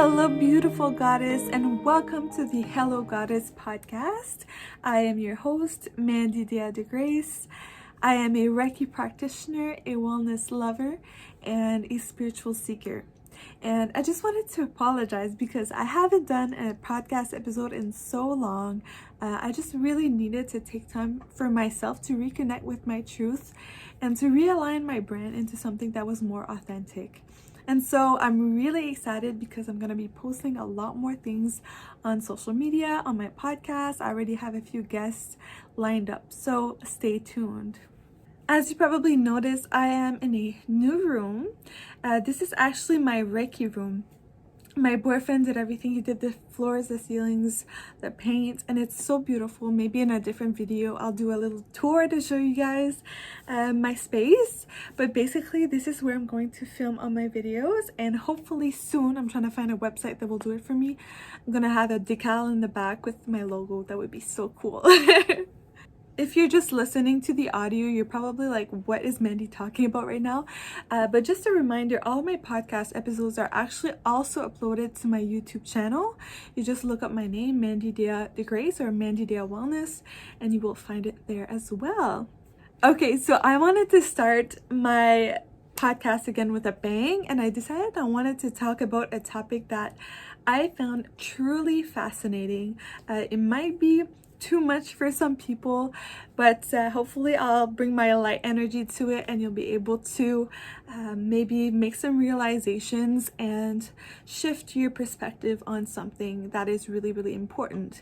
Hello, beautiful goddess, and welcome to the Hello Goddess podcast. I am your host, Mandy de Grace. I am a Reiki practitioner, a wellness lover, and a spiritual seeker. And I just wanted to apologize because I haven't done a podcast episode in so long. I just really needed to take time for myself to reconnect with my truth and to realign my brand into something that was more authentic. And so I'm really excited because I'm going to be posting a lot more things on social media, on my podcast. I already have a few guests lined up, so stay tuned. As you probably noticed, I am in a new room. This is actually my Reiki room. My boyfriend did everything. He did the floors, the ceilings, the paint, and it's so beautiful. Maybe in a different video, I'll do a little tour to show you guys my space. But basically, this is where I'm going to film all my videos, and hopefully soon, I'm trying to find a website that will do it for me. I'm gonna have a decal in the back with my logo. That would be so cool. If you're just listening to the audio, you're probably like, what is Mandy talking about right now? But just a reminder, all my podcast episodes are actually also uploaded to my YouTube channel. You just look up my name, Mandy de Grace or Mandy de Wellness, and you will find it there as well. Okay, so I wanted to start my podcast again with a bang, and I decided I wanted to talk about a topic that I found truly fascinating. It might be too much for some people, but hopefully I'll bring my light energy to it and you'll be able to maybe make some realizations and shift your perspective on something that is really, really important.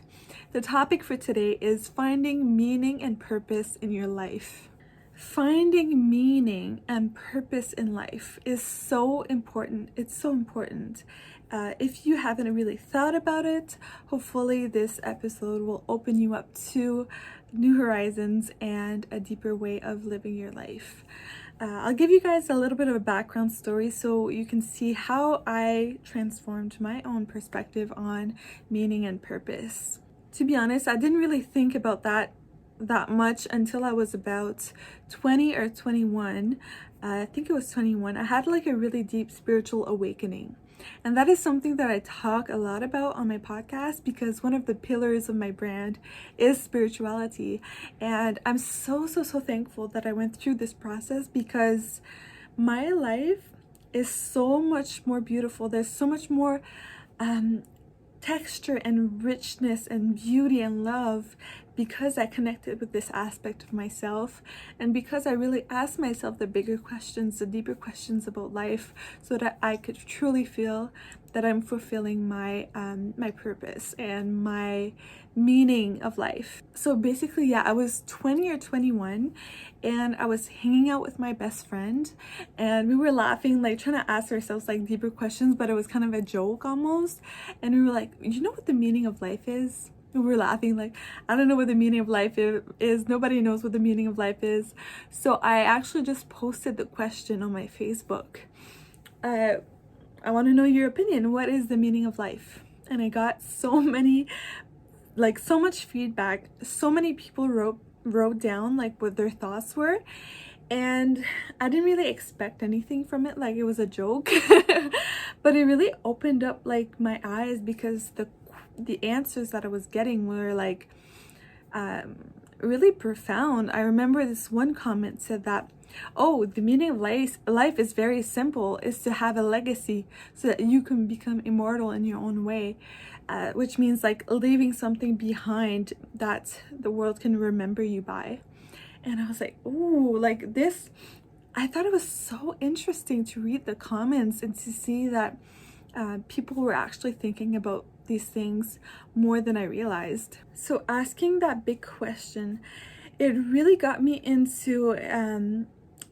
The topic for today is finding meaning and purpose in your life. Finding meaning and purpose in life is so important. It's so important. If you haven't really thought about it, hopefully this episode will open you up to new horizons and a deeper way of living your life. I'll give you guys a little bit of a background story so you can see how I transformed my own perspective on meaning and purpose. To be honest, I didn't really think about that much until I was about 20 or 21. I think it was 21. I had like a really deep spiritual awakening. And that is something that I talk a lot about on my podcast because one of the pillars of my brand is spirituality. And I'm so thankful that I went through this process because my life is so much more beautiful. There's so much more texture and richness and beauty and love because I connected with this aspect of myself, and because I really asked myself the bigger questions, the deeper questions about life, so that I could truly feel that I'm fulfilling my my purpose and my meaning of life. So basically, I was 20 or 21 and I was hanging out with my best friend and we were laughing, like trying to ask ourselves like deeper questions, but it was kind of a joke almost. And we were like, you know what the meaning of life is? We were laughing like, I don't know what the meaning of life is. Nobody knows what the meaning of life is. So I actually just posted the question on my Facebook. I want to know your opinion. What is the meaning of life? And I got so much feedback. So many people wrote down like what their thoughts were, and I didn't really expect anything from it, like it was a joke. But it really opened up like my eyes because the answers that I was getting were like really profound. I remember this one comment said that, oh, the meaning of life is very simple, is to have a legacy so that you can become immortal in your own way, which means like leaving something behind that the world can remember you by. And I was like, ooh, like this, I thought it was so interesting to read the comments and to see that people were actually thinking about these things more than I realized. So asking that big question, it really got me into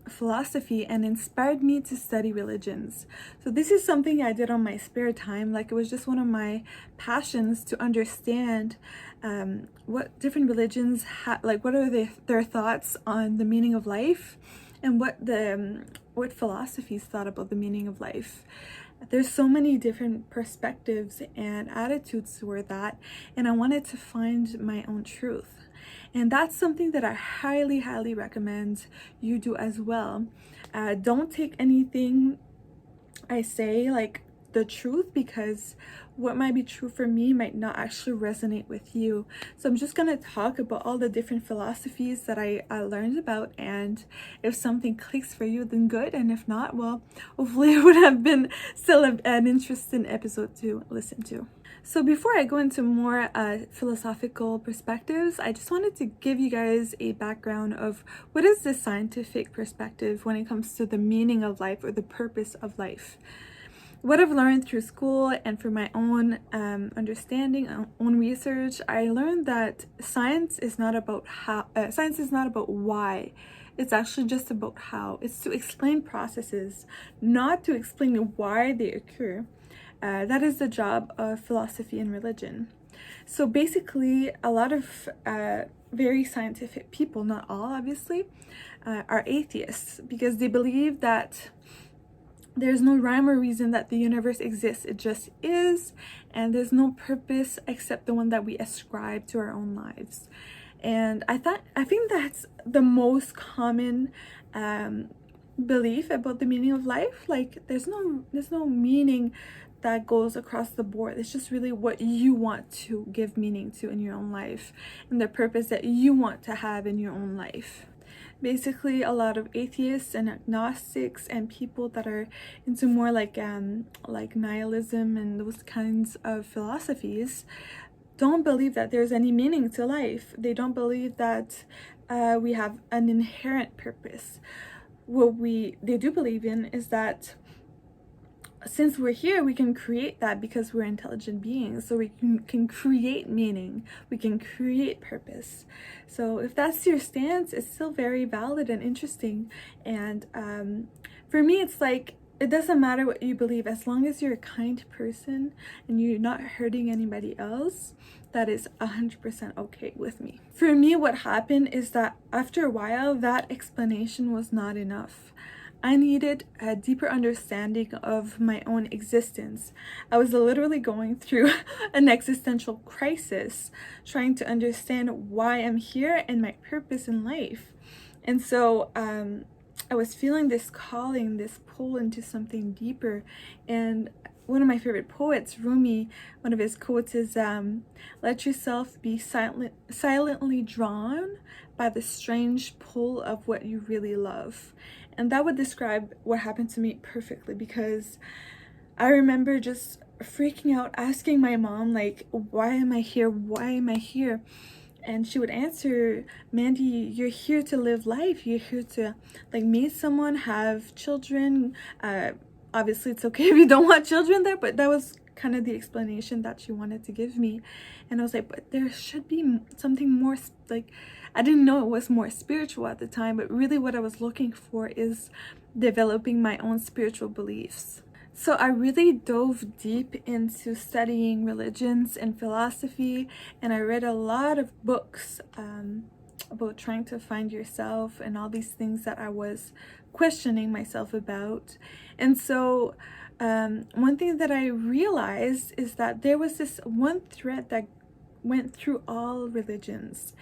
philosophy and inspired me to study religions. So this is something I did on my spare time. Like it was just one of my passions to understand what different religions like what are their thoughts on the meaning of life, and what philosophies thought about the meaning of life. There's so many different perspectives and attitudes toward that, and I wanted to find my own truth. And that's something that I highly recommend you do as well. Don't take anything I say like the truth, because what might be true for me might not actually resonate with you. So I'm just going to talk about all the different philosophies that I learned about, and if something clicks for you, then good, and if not, well, hopefully it would have been still an interesting episode to listen to. So before I go into more philosophical perspectives, I just wanted to give you guys a background of what is the scientific perspective when it comes to the meaning of life or the purpose of life. What I've learned through school and through my own understanding, own research, I learned that science is not about why. It's actually just about how. It's to explain processes, not to explain why they occur. That is the job of philosophy and religion. So basically, a lot of very scientific people, not all obviously, are atheists because they believe that there's no rhyme or reason that the universe exists. It just is, and there's no purpose except the one that we ascribe to our own lives. And I think that's the most common belief about the meaning of life. Like there's no meaning that goes across the board. It's just really what you want to give meaning to in your own life and the purpose that you want to have in your own life. Basically, a lot of atheists and agnostics and people that are into more like nihilism and those kinds of philosophies don't believe that there's any meaning to life. They don't believe that we have an inherent purpose. What they do believe in is that since we're here, we can create that because we're intelligent beings. So we can create meaning. We can create purpose. So if that's your stance, it's still very valid and interesting. And for me, it's like, it doesn't matter what you believe. As long as you're a kind person and you're not hurting anybody else, that is 100% okay with me. For me, what happened is that after a while, that explanation was not enough. I needed a deeper understanding of my own existence. I was literally going through an existential crisis, trying to understand why I'm here and my purpose in life. And so I was feeling this calling, this pull into something deeper. And one of my favorite poets, Rumi, one of his quotes is, let yourself be silently drawn by the strange pull of what you really love. And that would describe what happened to me perfectly, because I remember just freaking out, asking my mom, like, why am I here? Why am I here? And she would answer, Mandy, you're here to live life. You're here to like meet someone, have children. Obviously, it's okay if you don't want children there, but that was kind of the explanation that she wanted to give me. And I was like, but there should be something more, like, I didn't know it was more spiritual at the time, but really what I was looking for is developing my own spiritual beliefs. So I really dove deep into studying religions and philosophy, and I read a lot of books about trying to find yourself and all these things that I was questioning myself about. And so one thing that I realized is that there was this one thread that went through all religions,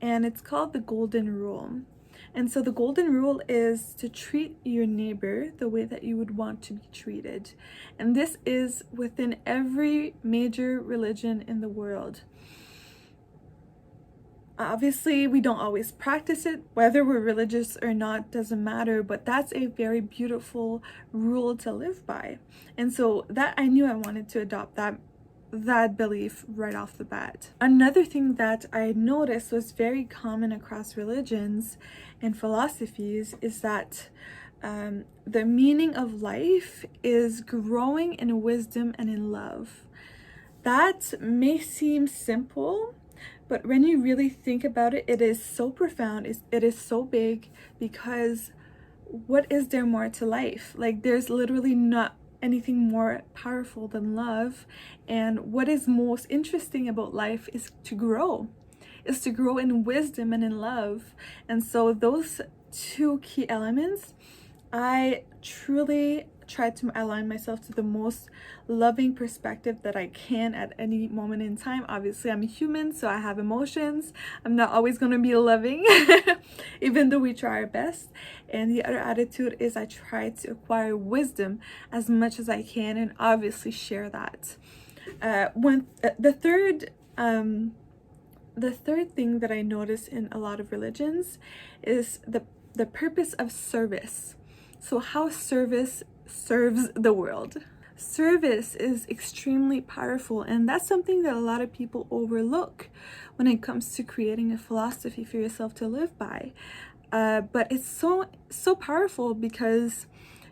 and it's called the Golden Rule. And so the Golden Rule is to treat your neighbor the way that you would want to be treated. And this is within every major religion in the world. Obviously, we don't always practice it. Whether we're religious or not doesn't matter, but that's a very beautiful rule to live by. And so that I knew I wanted to adopt that belief right off the bat. Another thing that I noticed was very common across religions and philosophies is that the meaning of life is growing in wisdom and in love. That may seem simple, but when you really think about it, it is so profound, it is so big, because what is there more to life? Like, there's literally not anything more powerful than love. And what is most interesting about life is to grow in wisdom and in love. And so those two key elements I truly try to align myself to the most loving perspective that I can at any moment in time. Obviously, I'm a human, so I have emotions. I'm not always going to be loving, even though we try our best. And the other attitude is I try to acquire wisdom as much as I can and obviously share that. The third thing that I notice in a lot of religions is the purpose of service. So how service serves the world. Service is extremely powerful, and that's something that a lot of people overlook when it comes to creating a philosophy for yourself to live by. But it's so powerful because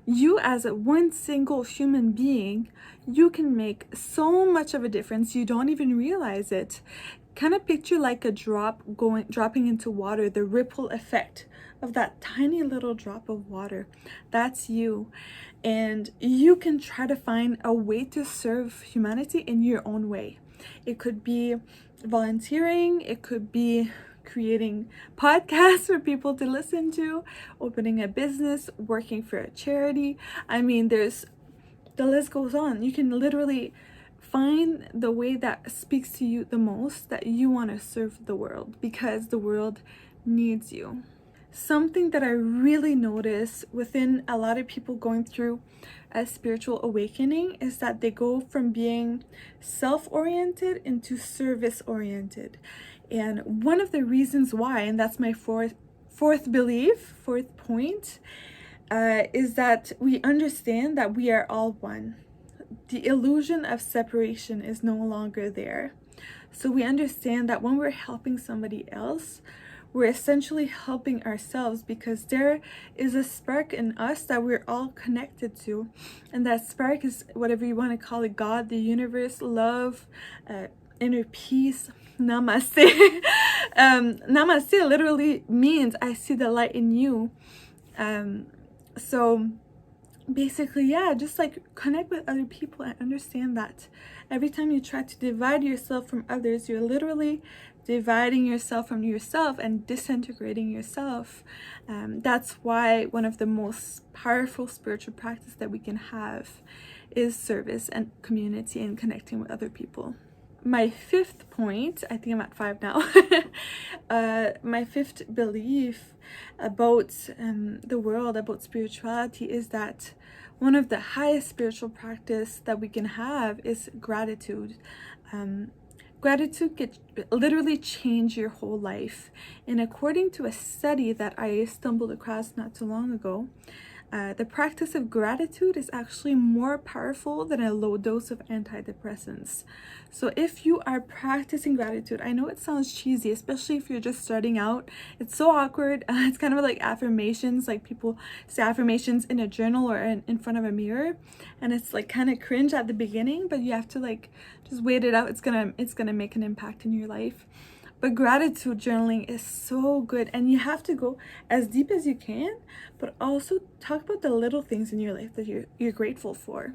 you, as one single human being, you can make so much of a difference. You don't even realize it. Kind of picture like a dropping into water, the ripple effect of that tiny little drop of water. That's you. And you can try to find a way to serve humanity in your own way. It could be volunteering, it could be creating podcasts for people to listen to, opening a business, working for a charity. I mean, the list goes on. You can literally find the way that speaks to you the most, that you want to serve the world because the world needs you. Something that I really notice within a lot of people going through a spiritual awakening is that they go from being self-oriented into service-oriented. And one of the reasons why, and that's my fourth point, is that we understand that we are all one. The illusion of separation is no longer there. So we understand that when we're helping somebody else, we're essentially helping ourselves because there is a spark in us that we're all connected to. And that spark is whatever you want to call it, God, the universe, love, inner peace. Namaste. Namaste literally means I see the light in you. So basically, yeah, just like connect with other people and understand that every time you try to divide yourself from others, you're literally dividing yourself from yourself and disintegrating yourself. That's why one of the most powerful spiritual practice that we can have is service and community and connecting with other people. My fifth point, I think I'm at 5 now. My fifth belief about the world, about spirituality, is that one of the highest spiritual practice that we can have is gratitude. Gratitude can literally change your whole life. And according to a study that I stumbled across not too long ago, the practice of gratitude is actually more powerful than a low dose of antidepressants. So if you are practicing gratitude, I know it sounds cheesy, especially if you're just starting out. It's so awkward. It's kind of like affirmations, like people say affirmations in a journal or in front of a mirror, and it's like kind of cringe at the beginning, but you have to like just wait it out. It's gonna make an impact in your life. But gratitude journaling is so good, and you have to go as deep as you can, but also talk about the little things in your life that you're grateful for.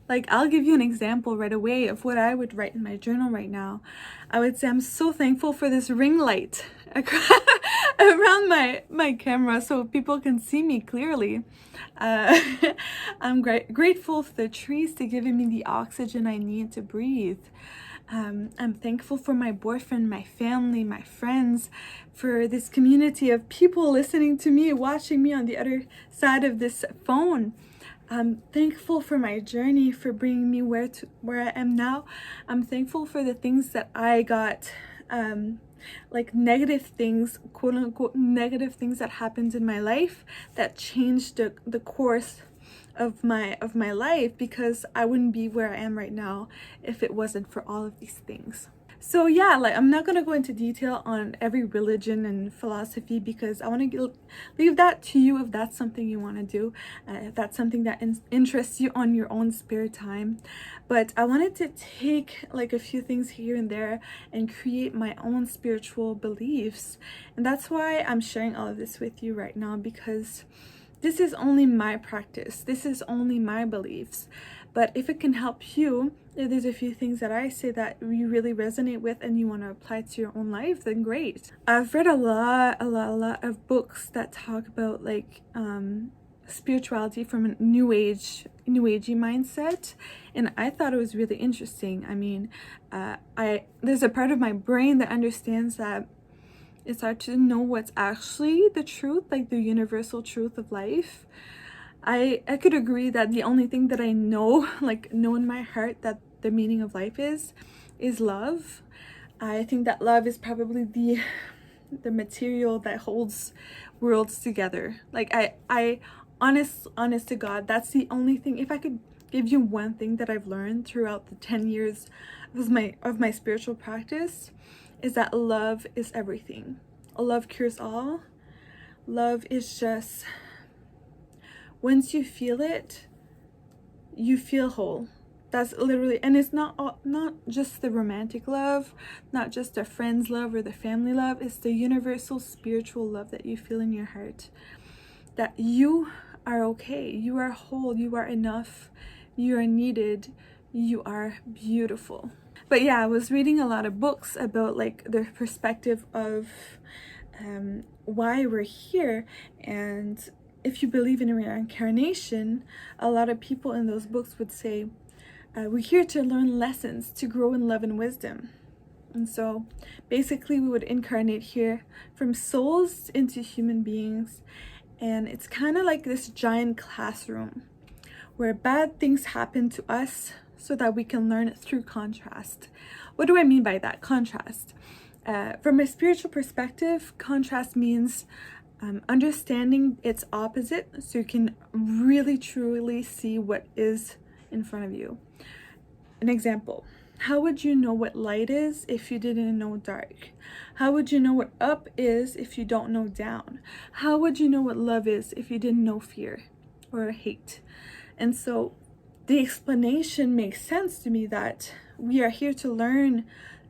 Like, I'll give you an example right away of what I would write in my journal right now. I would say I'm so thankful for this ring light around my camera so people can see me clearly. I'm grateful for the trees to giving me the oxygen I need to breathe. I'm thankful for my boyfriend, my family, my friends, for this community of people listening to me, watching me on the other side of this phone. I'm thankful for my journey, for bringing me where I am now. I'm thankful for the things that I got, like negative things, quote unquote, negative things that happened in my life that changed the course of my life, because I wouldn't be where I am right now if it wasn't for all of these things. So yeah, like I'm not going to go into detail on every religion and philosophy because I want to leave that to you if that's something you want to do, if that's something that interests you on your own spare time. But I wanted to take like a few things here and there and create my own spiritual beliefs. And that's why I'm sharing all of this with you right now, because this is only my practice. This is only my beliefs. But if it can help you, if there's a few things that I say that you really resonate with and you want to apply to your own life, then great. I've read a lot of books that talk about like spirituality from a new agey mindset, and I thought it was really interesting. I mean, there's a part of my brain that understands that it's hard to know what's actually the truth, like the universal truth of life. I could agree that the only thing that I know, like know in my heart that the meaning of life is love. I think that love is probably the material that holds worlds together. Like I honest to God, that's the only thing. If I could give you one thing that I've learned throughout the 10 years of my spiritual practice, is that love is everything. Love cures all. Love is just, once you feel it, you feel whole. That's literally, and it's not just the romantic love, not just the friends love or the family love. It's the universal spiritual love that you feel in your heart, that you are okay, you are whole, you are enough, you are needed, you are beautiful. But yeah, I was reading a lot of books about like the perspective of why we're here, and if you believe in reincarnation, a lot of people in those books would say, we're here to learn lessons, to grow in love and wisdom. And so basically we would incarnate here from souls into human beings, and it's kind of like this giant classroom where bad things happen to us so that we can learn through contrast. What do I mean by that? Contrast. From a spiritual perspective, contrast means understanding its opposite so you can really truly see what is in front of you. An example: how would you know what light is if you didn't know dark? How would you know what up is if you don't know down? How would you know what love is if you didn't know fear or hate? And so the explanation makes sense to me, that we are here to learn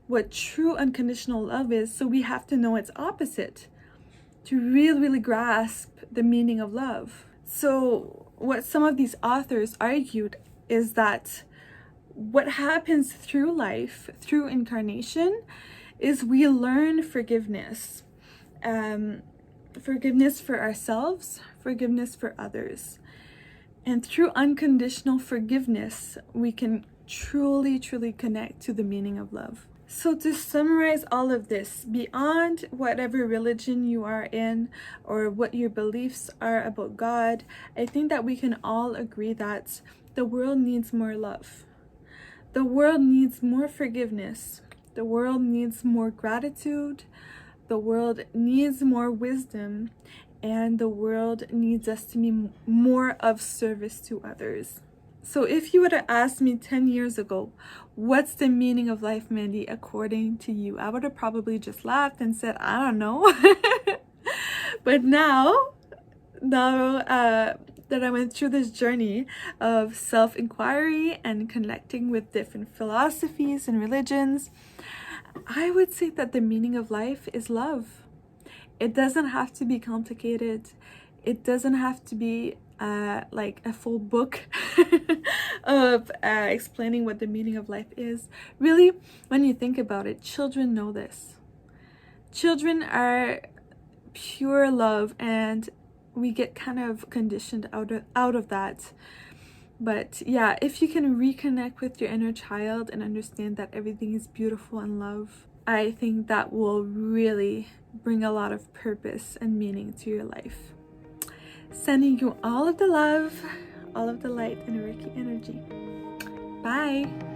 what true unconditional love is, so we have to know its opposite to really grasp the meaning of love. So what some of these authors argued is that what happens through life, through incarnation, is we learn forgiveness. Forgiveness for ourselves, forgiveness for others. And through unconditional forgiveness, we can truly connect to the meaning of love. So to summarize all of this, beyond whatever religion you are in or what your beliefs are about God, I think that we can all agree that the world needs more love. The world needs more forgiveness. The world needs more gratitude. The world needs more wisdom. And the world needs us to be more of service to others. So if you would have asked me 10 years ago, what's the meaning of life, Mandy, according to you, I would have probably just laughed and said, I don't know. But now that I went through this journey of self-inquiry and connecting with different philosophies and religions, I would say that the meaning of life is love. It doesn't have to be complicated. It doesn't have to be like a full book of explaining what the meaning of life is. Really, when you think about it, children know this. Children are pure love, and we get kind of conditioned out of that. But yeah, if you can reconnect with your inner child and understand that everything is beautiful in love, I think that will really bring a lot of purpose and meaning to your life. Sending you all of the love, all of the light and Reiki energy. Bye.